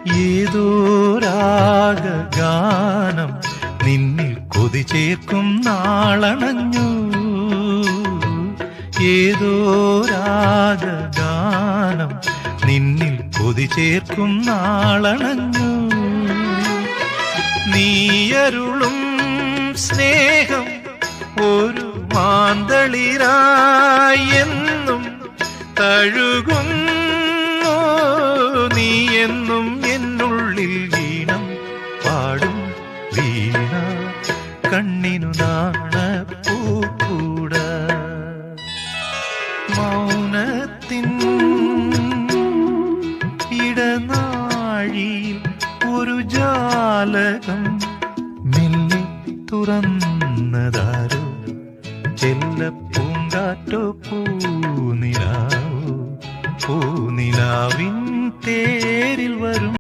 ഏതോ രാഗഗാനം നിന്നിൽ കൊതി ചേർക്കും നാളണഞ്ഞു. ഏതോ രാഗഗാനം നിന്നിൽ കൊതി ചേർക്കും നാളണഞ്ഞു. നീയരുളും സ്നേഹം ഒരു മാന്തളിരായി എന്നും തഴുകുന്നു. നീ എന്നും എന്നുള്ളിൽ വീണം പാടും വീണ കണ്ണിനു നാണപ്പൂക്കൂട. മൗനത്തിൻ ഇടനാഴിയിൽ ഒരു ജാലകം മെല്ലെ തുറന്നതാരോ, ചെല്ലപ്പൂങ്കാറ്റോ പൂനിലാവോ. പൂനിലാവിൻ തേരിൽ വരും